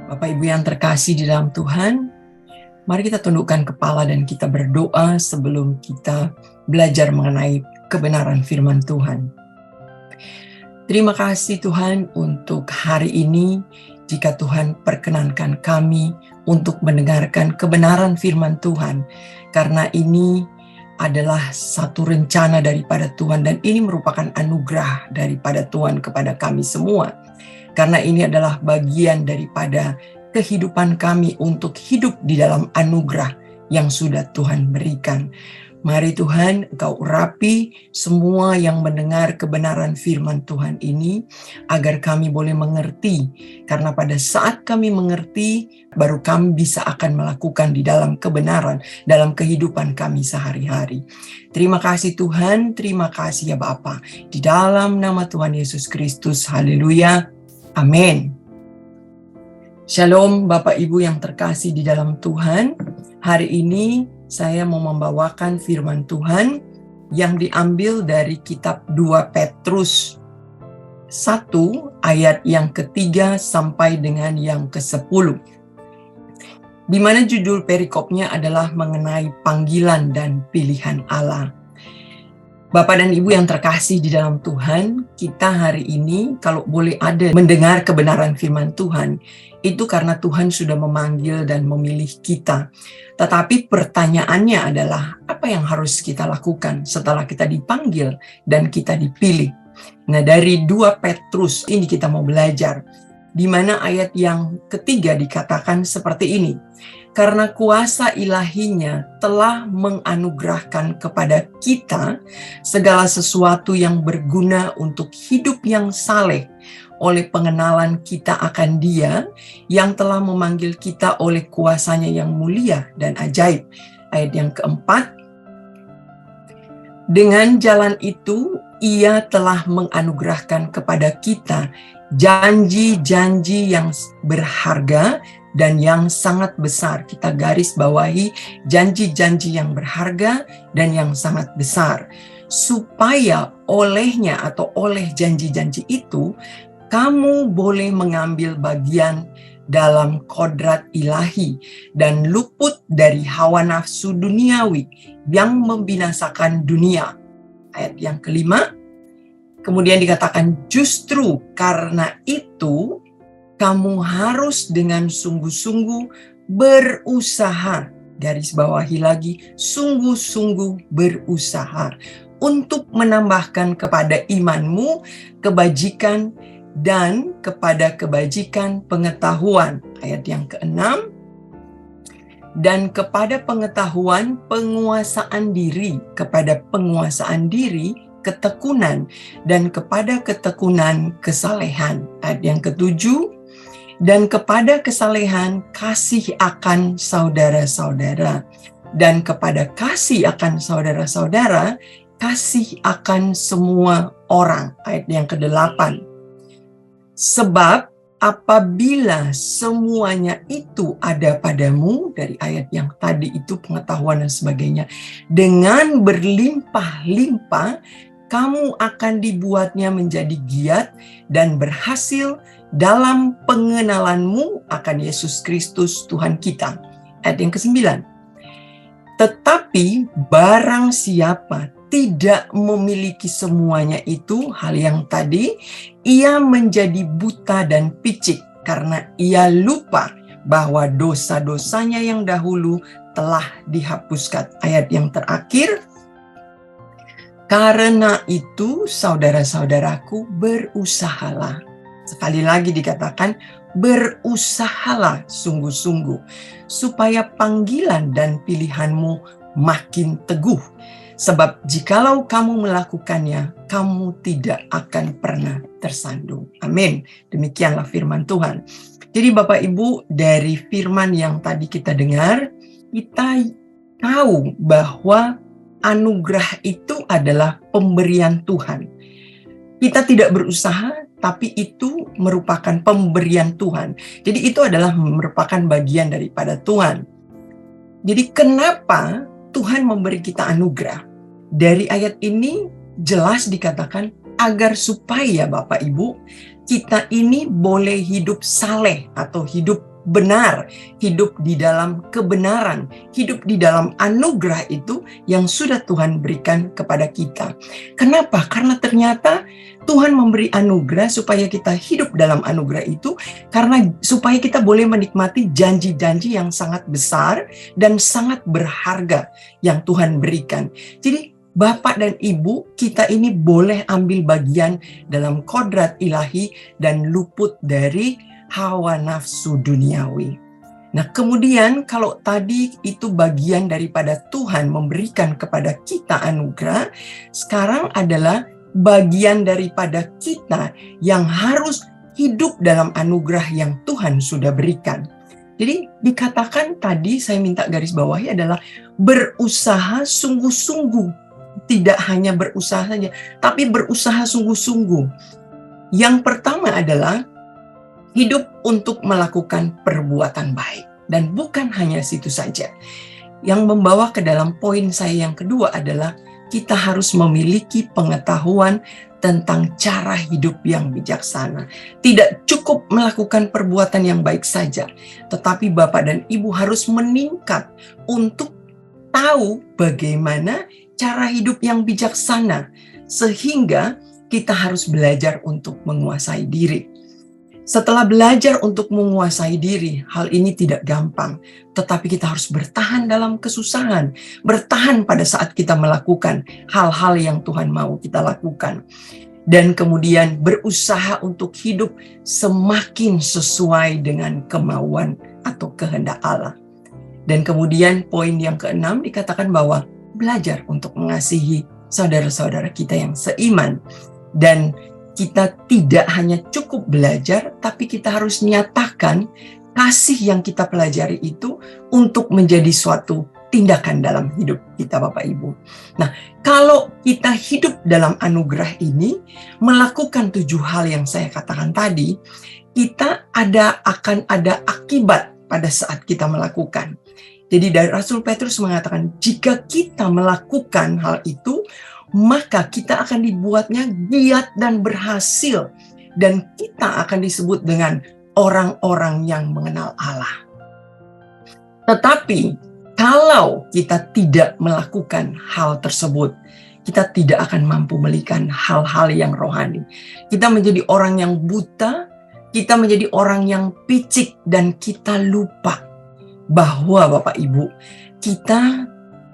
Bapak Ibu yang terkasih di dalam Tuhan, mari kita tundukkan kepala dan kita berdoa sebelum kita belajar mengenai kebenaran firman Tuhan. Terima kasih Tuhan untuk hari ini, jika Tuhan perkenankan kami untuk mendengarkan kebenaran firman Tuhan, karena ini adalah satu rencana daripada Tuhan dan ini merupakan anugerah daripada Tuhan kepada kami semua. Karena ini adalah bagian daripada kehidupan kami untuk hidup di dalam anugerah yang sudah Tuhan berikan. Mari Tuhan, Engkau urapi semua yang mendengar kebenaran firman Tuhan ini, agar kami boleh mengerti. Karena pada saat kami mengerti, baru kami bisa akan melakukan di dalam kebenaran, dalam kehidupan kami sehari-hari. Terima kasih Tuhan, terima kasih ya Bapa. Di dalam nama Tuhan Yesus Kristus, haleluya. Amin. Shalom Bapak Ibu yang terkasih di dalam Tuhan. Hari ini saya mau membawakan firman Tuhan yang diambil dari kitab 2 Petrus 1 ayat yang ketiga sampai dengan yang ke-10. Di mana judul perikopnya adalah mengenai panggilan dan pilihan Allah. Bapak dan Ibu yang terkasih di dalam Tuhan, kita hari ini kalau boleh ada mendengar kebenaran firman Tuhan, itu karena Tuhan sudah memanggil dan memilih kita. Tetapi pertanyaannya adalah, apa yang harus kita lakukan setelah kita dipanggil dan kita dipilih? Nah, dari 2 Petrus ini kita mau belajar, di mana ayat yang ketiga dikatakan seperti ini. Karena kuasa ilahinya telah menganugerahkan kepada kita segala sesuatu yang berguna untuk hidup yang saleh oleh pengenalan kita akan Dia yang telah memanggil kita oleh kuasanya yang mulia dan ajaib. Ayat yang keempat, dengan jalan itu Ia telah menganugerahkan kepada kita janji-janji yang berharga dan yang sangat besar. Kita garis bawahi janji-janji yang berharga dan yang sangat besar. Supaya olehnya atau oleh janji-janji itu, kamu boleh mengambil bagian dalam kodrat ilahi dan luput dari hawa nafsu duniawi yang membinasakan dunia. Ayat yang kelima, kemudian dikatakan justru karena itu, kamu harus dengan sungguh-sungguh berusaha, garis bawahi lagi, sungguh-sungguh berusaha untuk menambahkan kepada imanmu kebajikan dan kepada kebajikan pengetahuan. Ayat yang keenam, dan kepada pengetahuan penguasaan diri, kepada penguasaan diri ketekunan, dan kepada ketekunan kesalehan. Ayat yang ketujuh, dan kepada kesalehan kasih akan saudara-saudara, dan kepada kasih akan saudara-saudara kasih akan semua orang. Ayat yang ke-8, sebab apabila semuanya itu ada padamu, dari ayat yang tadi itu pengetahuan dan sebagainya, dengan berlimpah-limpah kamu akan dibuatnya menjadi giat dan berhasil dalam pengenalanmu akan Yesus Kristus Tuhan kita. Ayat yang ke-9. Tetapi barang siapa tidak memiliki semuanya itu, hal yang tadi, ia menjadi buta dan picik karena ia lupa bahwa dosa-dosanya yang dahulu telah dihapuskan. Ayat yang terakhir, karena itu saudara-saudaraku berusahalah. Sekali lagi dikatakan berusahalah sungguh-sungguh supaya panggilan dan pilihanmu makin teguh. Sebab jikalau kamu melakukannya, kamu tidak akan pernah tersandung. Amin. Demikianlah firman Tuhan. Jadi Bapak Ibu, dari firman yang tadi kita dengar, kita tahu bahwa anugerah itu adalah pemberian Tuhan. Kita tidak berusaha, tapi itu merupakan pemberian Tuhan. Jadi itu adalah merupakan bagian daripada Tuhan. Jadi kenapa Tuhan memberi kita anugerah? Dari ayat ini jelas dikatakan agar supaya Bapak Ibu, kita ini boleh hidup saleh atau hidup benar, hidup di dalam kebenaran, hidup di dalam anugerah itu yang sudah Tuhan berikan kepada kita. Kenapa? Karena ternyata Tuhan memberi anugerah supaya kita hidup dalam anugerah itu, karena supaya kita boleh menikmati janji-janji yang sangat besar dan sangat berharga yang Tuhan berikan. Jadi Bapak dan Ibu, kita ini boleh ambil bagian dalam kodrat ilahi dan luput dari hawa nafsu duniawi. Nah, kemudian kalau tadi itu bagian daripada Tuhan memberikan kepada kita anugerah, sekarang adalah bagian daripada kita yang harus hidup dalam anugerah yang Tuhan sudah berikan. Jadi dikatakan tadi, saya minta garis bawahi adalah berusaha sungguh-sungguh. Tidak hanya berusaha saja, tapi berusaha sungguh-sungguh. Yang pertama adalah hidup untuk melakukan perbuatan baik. Dan bukan hanya situ saja. Yang membawa ke dalam poin saya yang kedua adalah kita harus memiliki pengetahuan tentang cara hidup yang bijaksana. Tidak cukup melakukan perbuatan yang baik saja, tetapi Bapak dan Ibu harus meningkat untuk tahu bagaimana cara hidup yang bijaksana, sehingga kita harus belajar untuk menguasai diri. Setelah belajar untuk menguasai diri, hal ini tidak gampang, tetapi kita harus bertahan dalam kesusahan, bertahan pada saat kita melakukan hal-hal yang Tuhan mau kita lakukan. Dan kemudian berusaha untuk hidup semakin sesuai dengan kemauan atau kehendak Allah. Dan kemudian poin yang keenam dikatakan bahwa belajar untuk mengasihi saudara-saudara kita yang seiman. Dan kita tidak hanya cukup belajar, tapi kita harus nyatakan kasih yang kita pelajari itu untuk menjadi suatu tindakan dalam hidup kita, Bapak Ibu. Nah, kalau kita hidup dalam anugerah ini, melakukan 7 hal yang saya katakan tadi, kita akan ada akibat pada saat kita melakukan. Jadi dari Rasul Petrus mengatakan, jika kita melakukan hal itu, maka kita akan dibuatnya giat dan berhasil. Dan kita akan disebut dengan orang-orang yang mengenal Allah. Tetapi, kalau kita tidak melakukan hal tersebut, kita tidak akan mampu melihat hal-hal yang rohani. Kita menjadi orang yang buta, kita menjadi orang yang picik, dan kita lupa bahwa Bapak Ibu,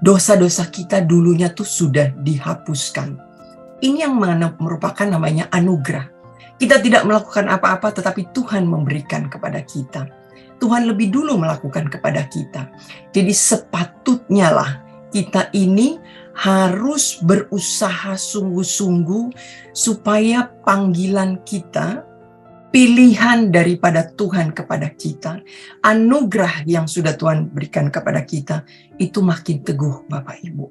dosa-dosa kita dulunya tuh sudah dihapuskan. Ini yang merupakan namanya anugerah. Kita tidak melakukan apa-apa, tetapi Tuhan memberikan kepada kita. Tuhan lebih dulu melakukan kepada kita. Jadi sepatutnya lah kita ini harus berusaha sungguh-sungguh supaya panggilan kita, pilihan daripada Tuhan kepada kita, anugerah yang sudah Tuhan berikan kepada kita, itu makin teguh, Bapak Ibu.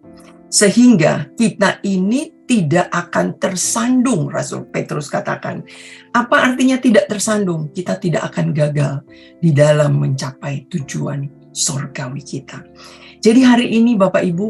Sehingga kita ini tidak akan tersandung, Rasul Petrus katakan. Apa artinya tidak tersandung? Kita tidak akan gagal di dalam mencapai tujuan sorgawi kita. Jadi hari ini Bapak Ibu,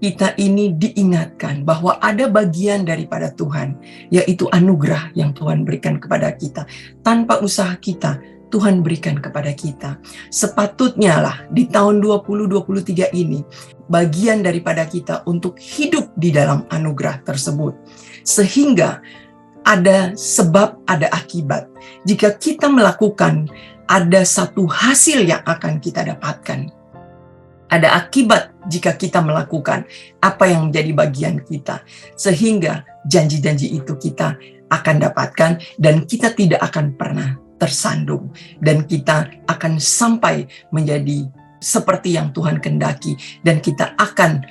kita ini diingatkan bahwa ada bagian daripada Tuhan, yaitu anugerah yang Tuhan berikan kepada kita. Tanpa usaha kita, Tuhan berikan kepada kita. Sepatutnya lah di tahun 2023 ini, bagian daripada kita untuk hidup di dalam anugerah tersebut. Sehingga ada sebab, ada akibat. Jika kita melakukan, ada satu hasil yang akan kita dapatkan. Ada akibat jika kita melakukan apa yang menjadi bagian kita. Sehingga janji-janji itu kita akan dapatkan dan kita tidak akan pernah tersandung. Dan kita akan sampai menjadi seperti yang Tuhan kehendaki. Dan kita akan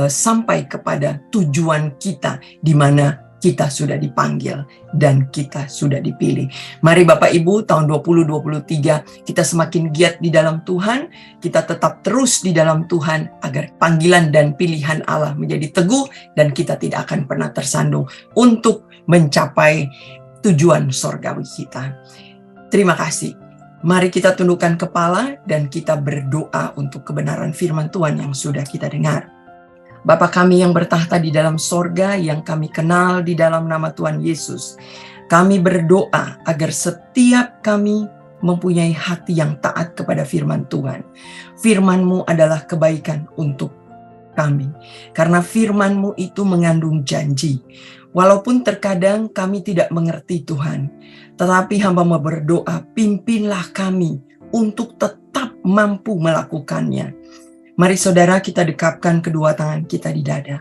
sampai kepada tujuan kita di mana kita sudah dipanggil dan kita sudah dipilih. Mari Bapak Ibu, tahun 2023 kita semakin giat di dalam Tuhan, kita tetap terus di dalam Tuhan agar panggilan dan pilihan Allah menjadi teguh dan kita tidak akan pernah tersandung untuk mencapai tujuan sorgawi kita. Terima kasih. Mari kita tundukkan kepala dan kita berdoa untuk kebenaran firman Tuhan yang sudah kita dengar. Bapa kami yang bertahta di dalam sorga, yang kami kenal di dalam nama Tuhan Yesus, kami berdoa agar setiap kami mempunyai hati yang taat kepada firman Tuhan. Firman-Mu adalah kebaikan untuk kami, karena firman-Mu itu mengandung janji. Walaupun terkadang kami tidak mengerti Tuhan, tetapi hamba mau berdoa, pimpinlah kami untuk tetap mampu melakukannya. Mari saudara, kita dekapkan kedua tangan kita di dada.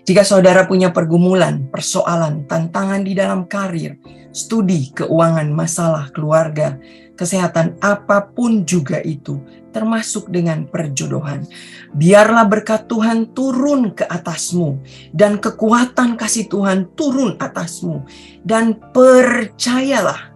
Jika saudara punya pergumulan, persoalan, tantangan di dalam karir, studi, keuangan, masalah keluarga, kesehatan, apapun juga itu, termasuk dengan perjodohan, biarlah berkat Tuhan turun ke atasmu, dan kekuatan kasih Tuhan turun atasmu, dan percayalah,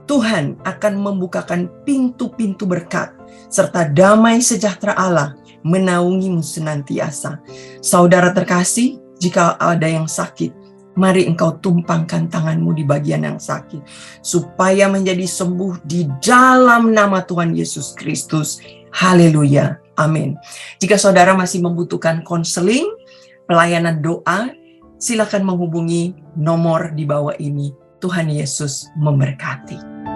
Tuhan akan membukakan pintu-pintu berkat, serta damai sejahtera Allah menaungimu senantiasa. Saudara terkasih, jika ada yang sakit, mari engkau tumpangkan tanganmu di bagian yang sakit, supaya menjadi sembuh di dalam nama Tuhan Yesus Kristus. Haleluya, amin. Jika saudara masih membutuhkan konseling, pelayanan doa, silakan menghubungi nomor di bawah ini. Tuhan Yesus memberkati.